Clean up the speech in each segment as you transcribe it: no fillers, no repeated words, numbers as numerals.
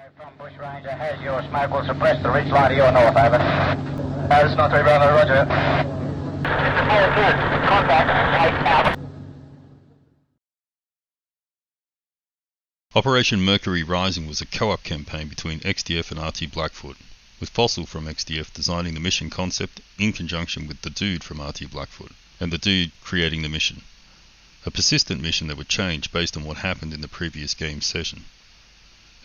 From Bush Ranger, has your smoke will suppress the ridge line to your north, over. This is not 3 Bravo, roger. Contact, Operation Mercury Rising was a co-op campaign between XDF and RT Blackfoot, with Fossil from XDF designing the mission concept in conjunction with TheDude from RT Blackfoot, and TheDude creating the mission. A persistent mission that would change based on what happened in the previous game session.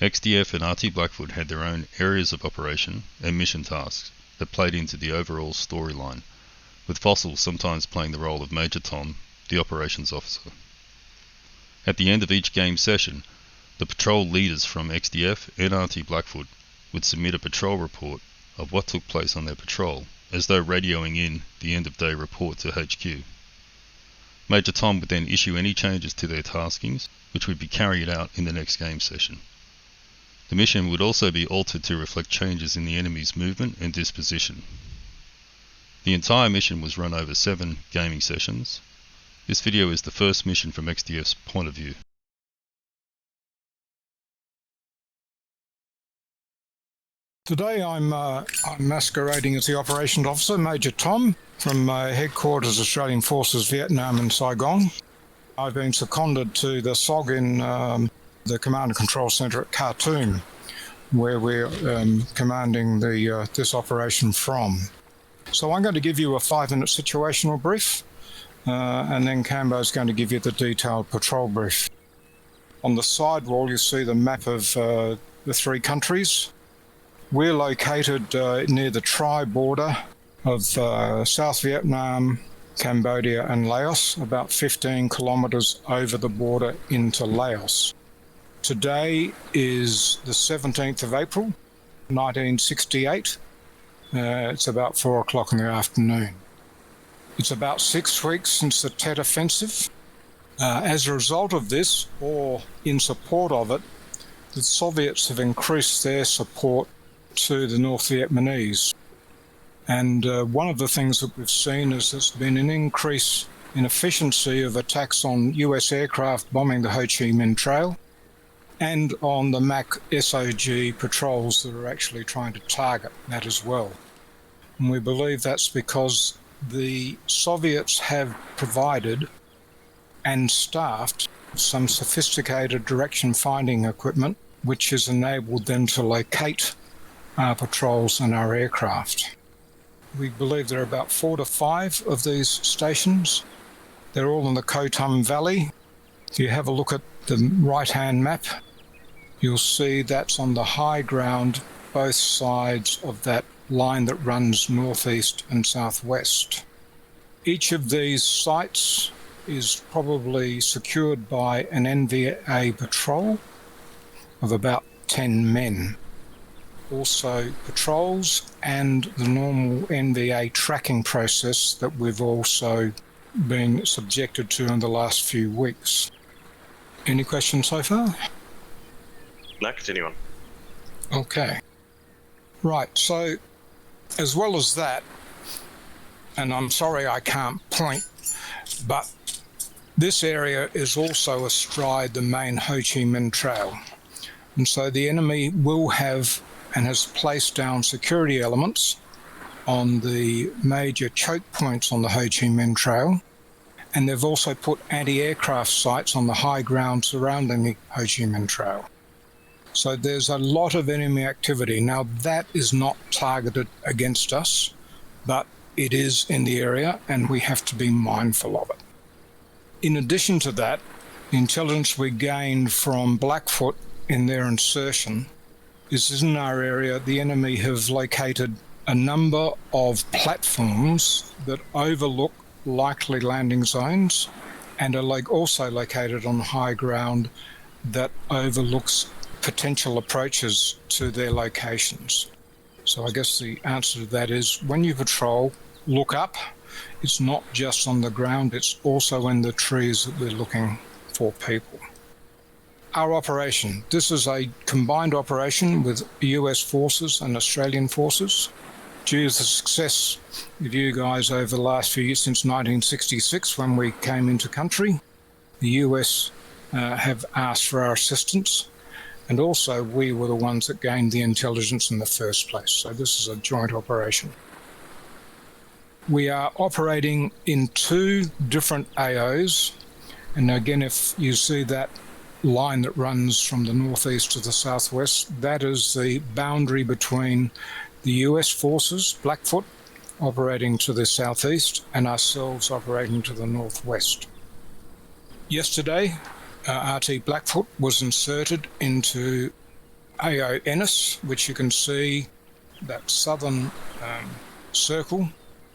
XDF and RT Blackfoot had their own areas of operation and mission tasks that played into the overall storyline, with Fossil sometimes playing the role of Major Thom, the operations officer. At the end of each game session, the patrol leaders from XDF and RT Blackfoot would submit a patrol report of what took place on their patrol, as though radioing in the end-of-day report to HQ. Major Thom would then issue any changes to their taskings, which would be carried out in the next game session. The mission would also be altered to reflect changes in the enemy's movement and disposition. The entire mission was run over 7 gaming sessions. This video is the first mission from XDF's point of view. Today I'm masquerading as the Operations Officer, Major Thom, from Headquarters Australian Forces Vietnam in Saigon. I've been seconded to the S.O.G in the Command and Control Centre at Khartoum, where we're commanding this operation from. So I'm going to give you a 5-minute situational brief, and then Cambo's going to give you the detailed patrol brief. On the side wall you see the map of the 3 countries. We're located near the tri-border of South Vietnam, Cambodia and Laos, about 15 kilometres over the border into Laos. Today is the 17th of April, 1968. It's about 4 o'clock in the afternoon. It's about 6 weeks since the Tet Offensive. As a result of this, or in support of it, the Soviets have increased their support to the North Vietnamese. And one of the things that we've seen is there's been an increase in efficiency of attacks on US aircraft bombing the Ho Chi Minh Trail, and on the MAC S.O.G patrols that are actually trying to target that as well. And we believe that's because the Soviets have provided and staffed some sophisticated direction finding equipment which has enabled them to locate our patrols and our aircraft. We believe there are about 4 to 5 of these stations. They're all in the Ko Tum Valley. If you have a look at the right-hand map, you'll see that's on the high ground, both sides of that line that runs northeast and southwest. Each of these sites is probably secured by an NVA patrol of about 10 men. Also patrols and the normal NVA tracking process that we've also been subjected to in the last few weeks. Any questions so far? No, continue on. Okay. Right, so as well as that, and I'm sorry I can't point, but this area is also astride the main Ho Chi Minh Trail. And so the enemy will have and has placed down security elements on the major choke points on the Ho Chi Minh Trail, and they've also put anti-aircraft sites on the high ground surrounding the Ho Chi Minh Trail. So there's a lot of enemy activity. Now that is not targeted against us, but it is in the area and we have to be mindful of it. In addition to that, the intelligence we gained from Blackfoot in their insertion is in our area the enemy have located a number of platforms that overlook likely landing zones and are also located on high ground that overlooks potential approaches to their locations. So I guess the answer to that is when you patrol, look up. It's not just on the ground, it's also in the trees that we're looking for people. Our operation, this is a combined operation with US forces and Australian forces. Due to the success of you guys over the last few years since 1966 when we came into country, the US have asked for our assistance. and also we were the ones that gained the intelligence in the first place. So this is a joint operation. We are operating in 2 different AOs, and again, if you see that line that runs from the northeast to the southwest, that is the boundary between the US forces, Blackfoot, operating to the southeast, and ourselves operating to the northwest. Yesterday, RT Blackfoot was inserted into AO Ennis, which you can see that southern circle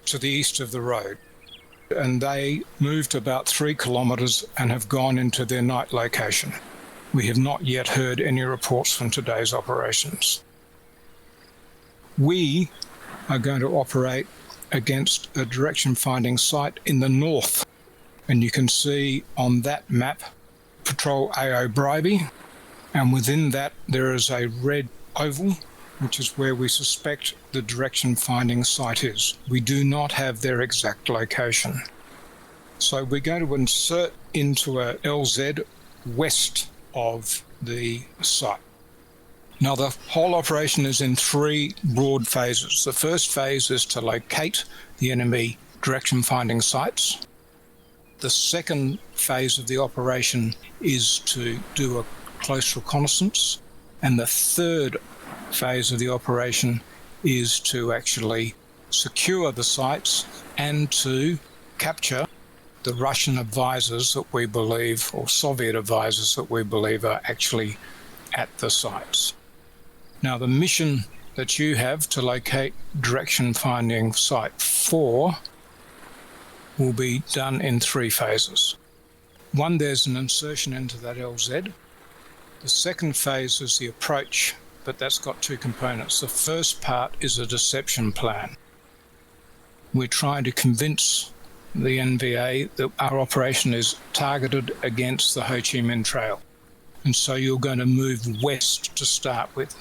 to the east of the road. And they moved about 3 kilometres and have gone into their night location. We have not yet heard any reports from today's operations. We are going to operate against a direction finding site in the north. And you can see on that map, Patrol AO Bribey, and within that there is a red oval, which is where we suspect the direction finding site is. We do not have their exact location. So we're going to insert into a LZ west of the site. Now the whole operation is in 3 broad phases. The first phase is to locate the enemy direction finding sites. The second phase of the operation is to do a close reconnaissance, and the third phase of the operation is to actually secure the sites and to capture the Russian advisors that we believe, or Soviet advisors that we believe are actually at the sites. Now the mission that you have to locate direction finding site 4 will be done in 3 phases. 1, there's an insertion into that LZ. The second phase is the approach, but that's got 2 components. The first part is a deception plan. We're trying to convince the NVA that our operation is targeted against the Ho Chi Minh Trail. And so you're going to move west to start with,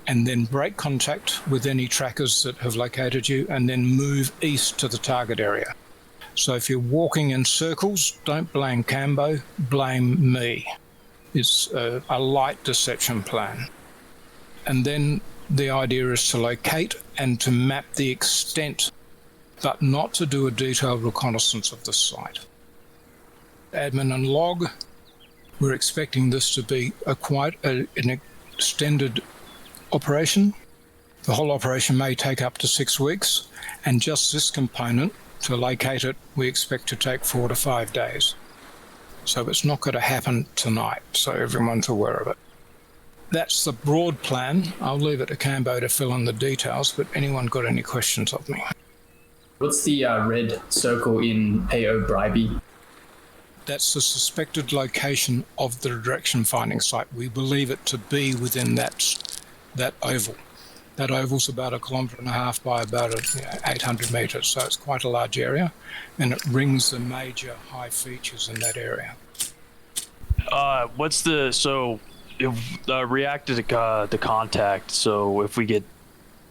and then break contact with any trackers that have located you, and then move east to the target area. So if you're walking in circles, don't blame Cambo, blame me. It's a light deception plan. And then the idea is to locate and to map the extent, but not to do a detailed reconnaissance of the site. Admin and log, we're expecting this to be quite an extended operation. The whole operation may take up to 6 weeks, and just this component, to locate it, we expect to take 4 to 5 days. So it's not going to happen tonight, so everyone's aware of it. That's the broad plan. I'll leave it to Cambo to fill in the details, but anyone got any questions of me? What's the red circle in AO Bribey? That's the suspected location of the direction finding site. We believe it to be within that oval. That oval's about 1.5 kilometres by about 800 metres, so it's quite a large area, and it rings the major high features in that area. Reacted to contact, so if we get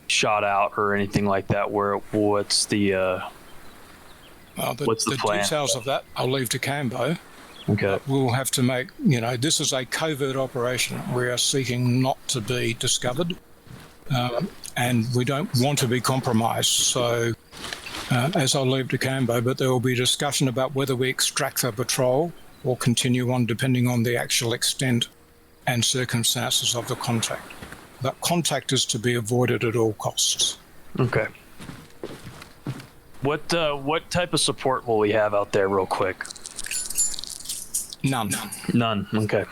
shot out or anything like that, what's the plan? Details of that I'll leave to Cambo. Okay. We'll have to make, this is a covert operation. We are seeking not to be discovered, and we don't want to be compromised. So, as I'll leave to Cambo, but there will be discussion about whether we extract the patrol or continue on, depending on the actual extent and circumstances of the contact. But contact is to be avoided at all costs. Okay. What type of support will we have out there, real quick? None. None. Okay.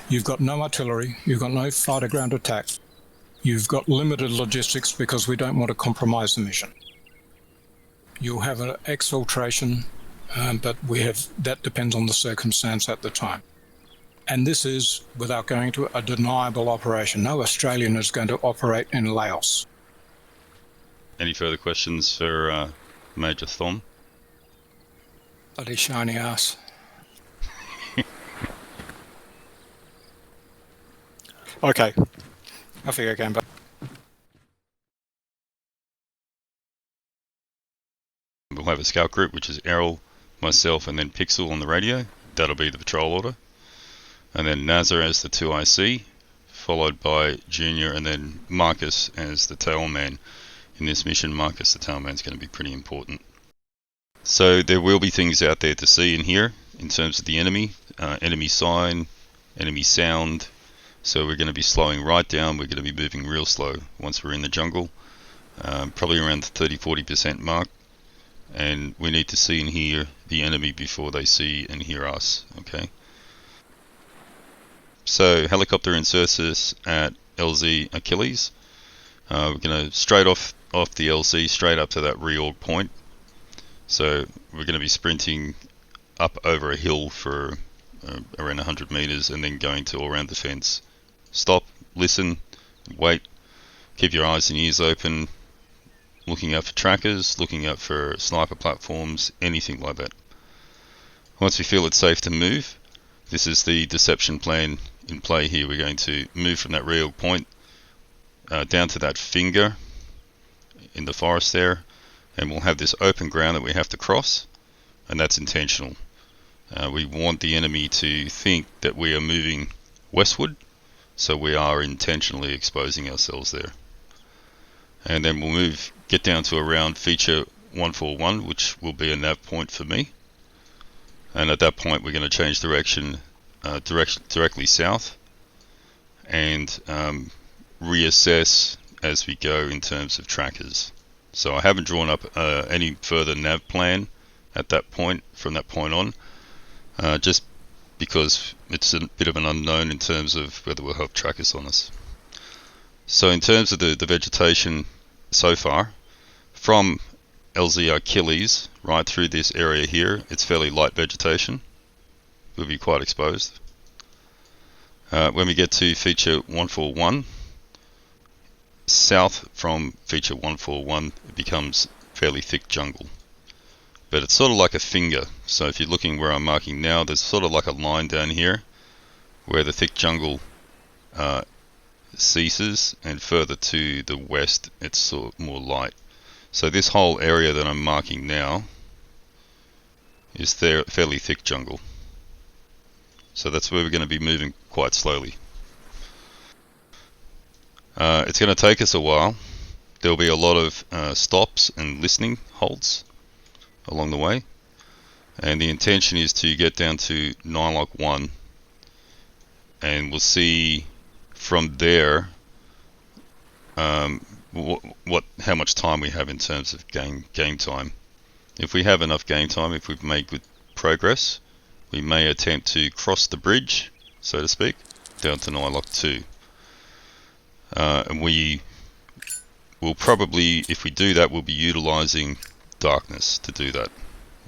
You've got no artillery. You've got no fighter ground attack. You've got limited logistics because we don't want to compromise the mission. You'll have an exfiltration, but that depends on the circumstance at the time. And this is, without going to a deniable operation. No Australian is going to operate in Laos. Any further questions for Major Thom? Bloody shiny ass. Okay. I think I can, but We'll have a scout group, which is Errol, myself, and then Pixel on the radio. That'll be the patrol order. and then Nazar as the 2IC, followed by Junior, and then Marcus as the tailman. In this mission, Marcus the tailman is going to be pretty important. So there will be things out there to see and hear in terms of the enemy, enemy sign, enemy sound. So we're going to be slowing right down. We're going to be moving real slow once we're in the jungle, probably around the 30-40% mark. And we need to see and hear the enemy before they see and hear us. Okay. So helicopter inserts us at LZ Achilles. We're going to straight off the LZ straight up to that reorg point. So we're going to be sprinting up over a hill for around 100 meters and then going to all around the fence. Stop, listen, wait, keep your eyes and ears open, looking out for trackers, looking out for sniper platforms, anything like that. Once we feel it's safe to move, this is the deception plan in play here. We're going to move from that reorg point down to that finger in the forest there, and we'll have this open ground that we have to cross, and that's intentional. We want the enemy to think that we are moving westward, so we are intentionally exposing ourselves there. And then we'll get down to around feature 141, which will be a nav point for me. And at that point we're going to change direction directly south and reassess as we go in terms of trackers. So I haven't drawn up any further nav plan at that point, from that point on, just because it's a bit of an unknown in terms of whether we'll have trackers on us. So in terms of the vegetation so far, from LZ Achilles right through this area here, it's fairly light vegetation. We'll be quite exposed. When we get to feature 141, south from feature 141, it becomes fairly thick jungle. But it's sort of like a finger. So if you're looking where I'm marking now, there's sort of like a line down here where the thick jungle ceases, and further to the west it's sort of more light. So this whole area that I'm marking now is fairly thick jungle. So that's where we're going to be moving quite slowly. It's going to take us a while. There'll be a lot of stops and listening holds along the way, and the intention is to get down to NILOC 1, and we'll see from there how much time we have in terms of game time. If we have enough game time, if we've made good progress, we may attempt to cross the bridge, so to speak, down to NILOC 2. And we will probably, if we do that, we'll be utilizing darkness to do that.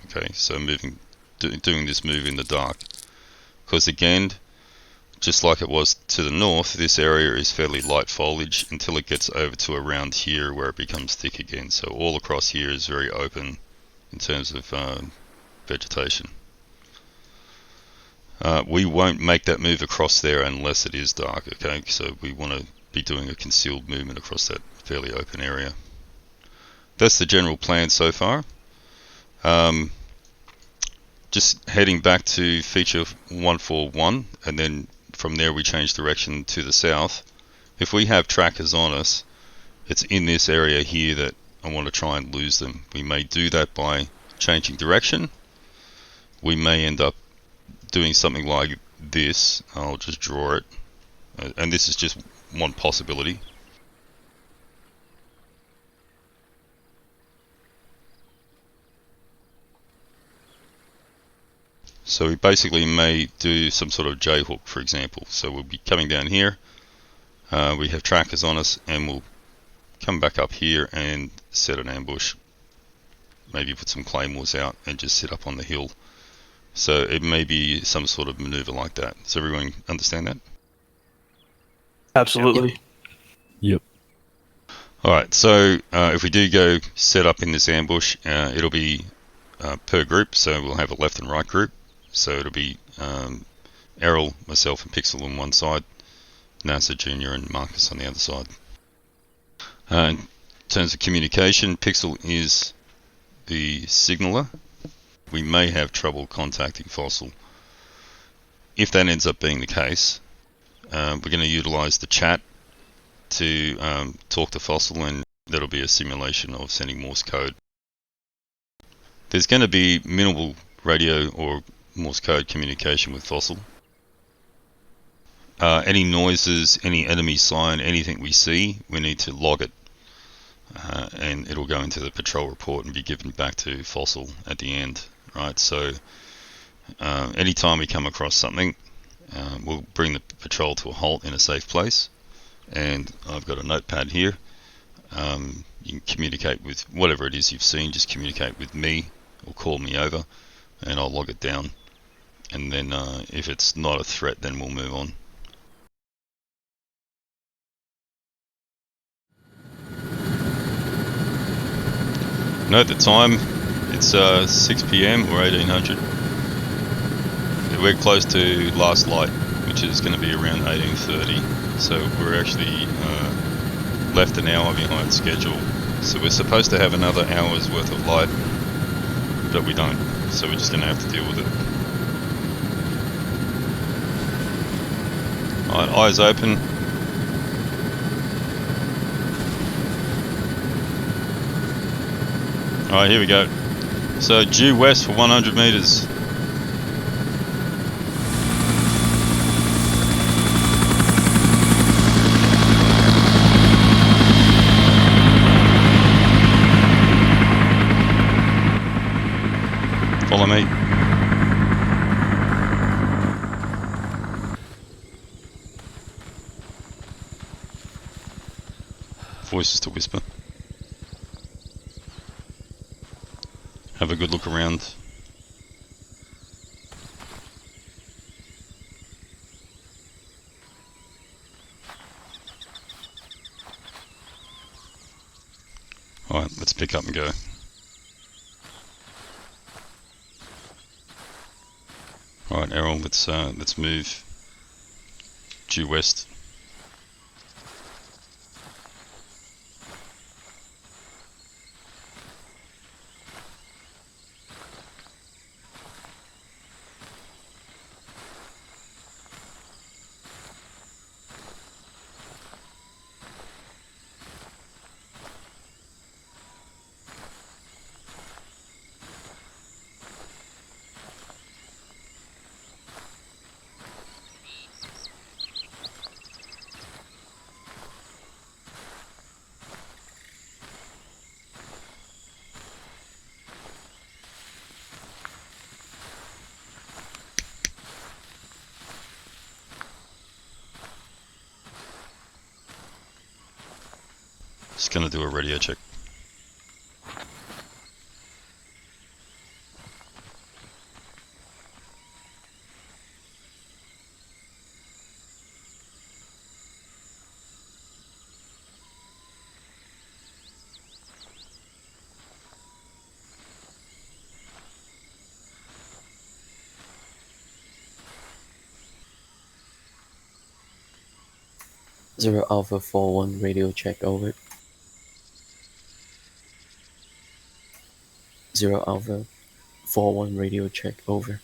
Okay, so doing this move in the dark, because again, just like it was to the north, this area is fairly light foliage until it gets over to around here where it becomes thick again. So all across here is very open in terms of vegetation. We won't make that move across there unless it is dark. Okay, so we want to be doing a concealed movement across that fairly open area. That's the general plan so far. Just heading back to feature 141, and then from there we change direction to the south. If we have trackers on us, it's in this area here that I want to try and lose them. We may do that by changing direction. We may end up doing something like this. I'll just draw it, and this is just one possibility. So we basically may do some sort of J-hook, for example. So we'll be coming down here, we have trackers on us, and we'll come back up here and set an ambush. Maybe put some claymores out and just sit up on the hill. So it may be some sort of maneuver like that. Does everyone understand that? Absolutely. Yep. Alright, so if we do go set up in this ambush, it'll be per group, so we'll have a left and right group. So it'll be Errol, myself and Pixel on one side, NASA Junior and Marcus on the other side. In terms of communication, Pixel is the signaller. We may have trouble contacting Fossil. if that ends up being the case, we're going to utilize the chat to talk to Fossil, and that'll be a simulation of sending Morse code. There's going to be minimal radio or Morse code communication with Fossil. Any noises, any enemy sign, anything we see, we need to log it, and it'll go into the patrol report and be given back to Fossil at the end, right? So anytime we come across something, we'll bring the patrol to a halt in a safe place, and I've got a notepad here. You can communicate with whatever it is you've seen, just communicate with me or call me over, and I'll log it down, and then if it's not a threat, then we'll move on. Note the time, it's 6 PM or 1800. We're close to last light, which is going to be around 1830, so we're actually left an hour behind schedule. So we're supposed to have another hour's worth of light, but we don't, so we're just going to have to deal with it. Alright, eyes open. Alright, here we go. So due west for 100 meters. Follow me. Voices to whisper. Have a good look around. Alright, let's pick up and go. Alright, Errol, let's move due west. Just gonna do a radio check. Zero Alpha 41 radio check over. Zero Alpha 41 radio check over.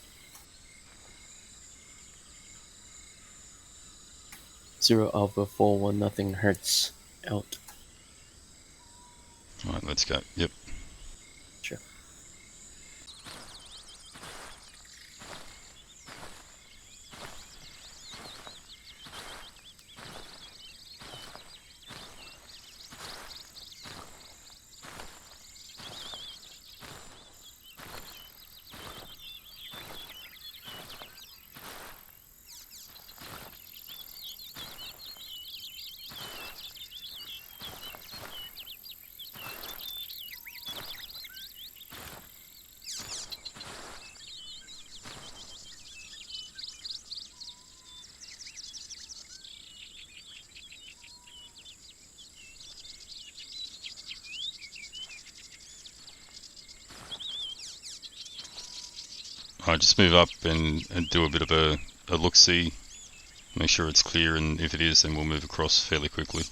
Zero Alpha 41 nothing hurts out. Alright, let's go. Yep. Sure. Alright, just move up and do a bit of a look-see. Make sure it's clear, and if it is, then we'll move across fairly quickly.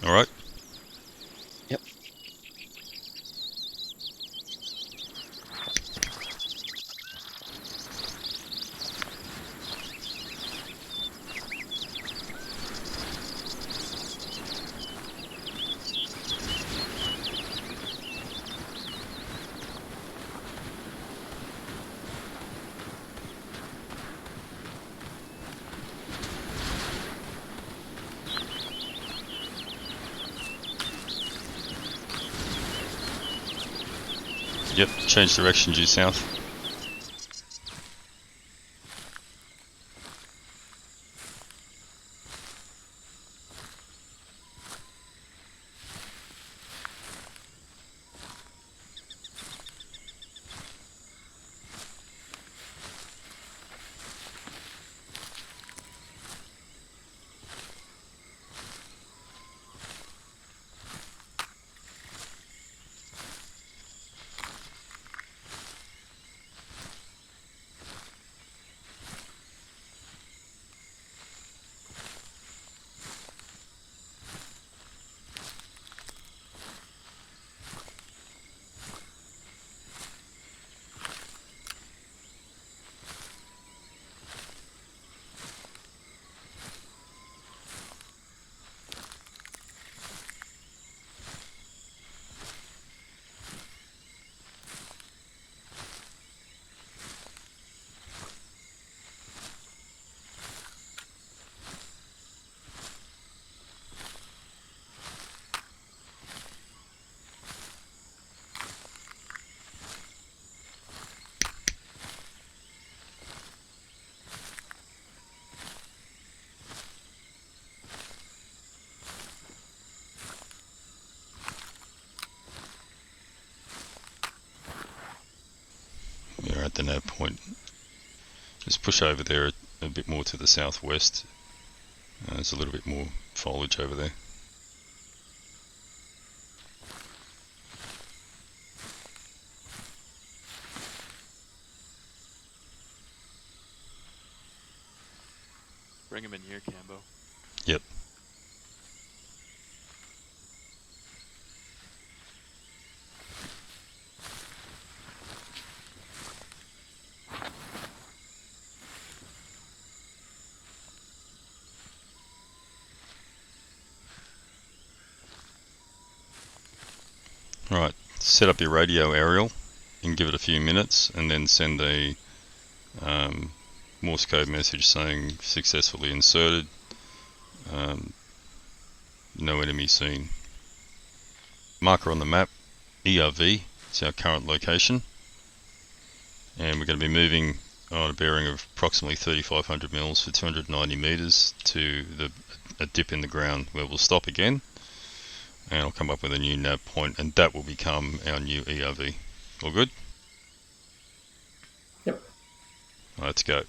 Alright. Yep, change direction due south. We're at the nav point. Just push over there a bit more to the southwest. There's a little bit more foliage over there. Bring him in here, Cambo. Yep. Right, set up your radio aerial and give it a few minutes, and then send a Morse code message saying successfully inserted, no enemy seen. Marker on the map, ERV, it's our current location, and we're going to be moving on a bearing of approximately 3500 mils for 290 meters to a dip in the ground where we'll stop again, and I'll come up with a new nav point, and that will become our new ERV. All good? Yep. Let's go.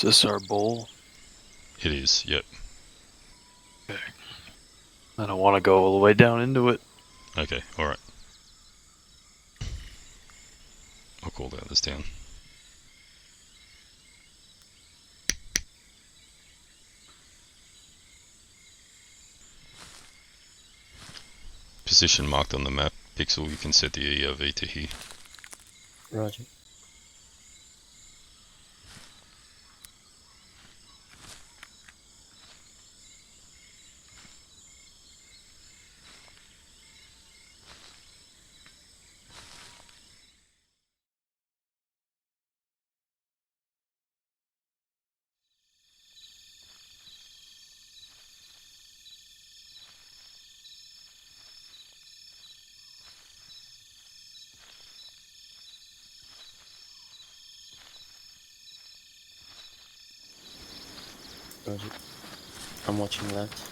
Is this our bowl? It is, yep. I don't want to go all the way down into it. Okay, alright. I'll call this down. Position marked on the map. Pixel, you can set the ERV to here. Roger. Roger. I'm watching left.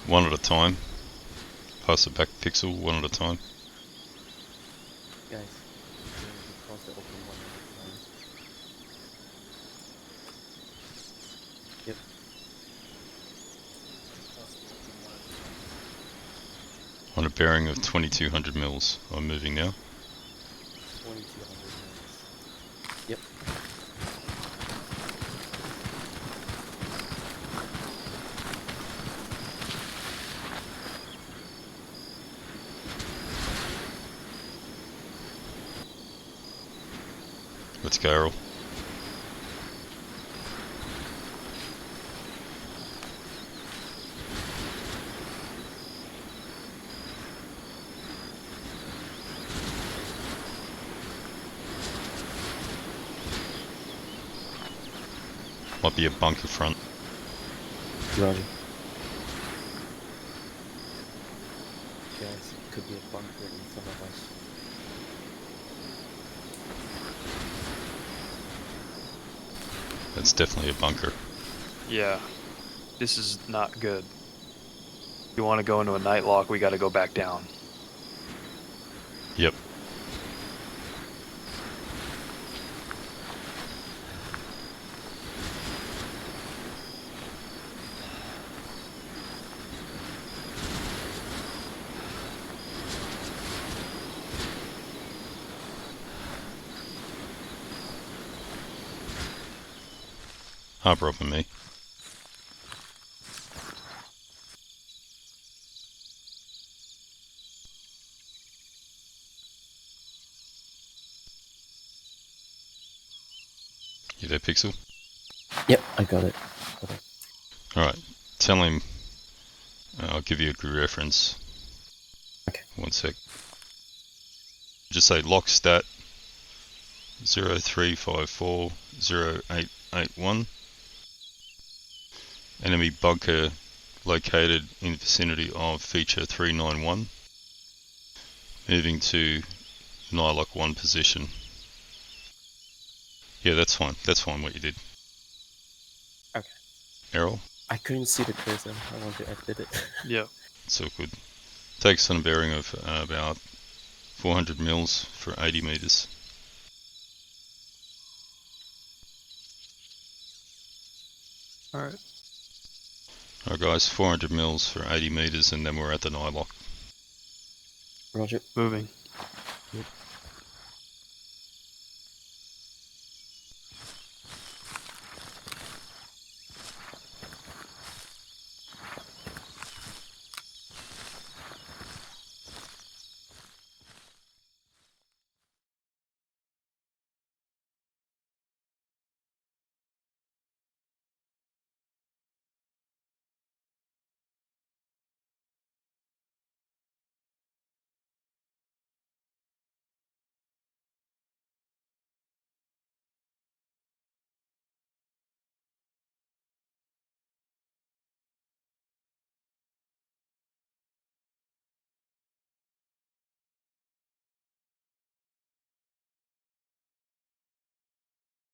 One at a time. Pass it back, Pixel, one at a time. Guys, cross the open one at a time. Yep. On a bearing of 2200 mils. I'm moving now. 2200 minutes. Yep. Let's go, Errol. Might be a bunker front. Roger. Guys, it could be a bunker in front of us. That's definitely a bunker. Yeah. This is not good. If you want to go into a NILOC, we got to go back down. Yep. Harbour up on me. You there, Pixel? Yep, I got it. Alright, tell him, I'll give you a crew reference. Okay. One sec. Just say lock stat 03540881. Enemy bunker located in vicinity of feature 391. Moving to NILOC 1 position. Yeah, that's fine. That's fine what you did. Okay. Errol? I couldn't see the cursor. I want to edit it. Yeah. So good. Takes on a bearing of about 400 mils for 80 meters. Alright. Alright guys, 400 mils for 80 meters and then we're at the NILOC. Roger. Moving. Yep.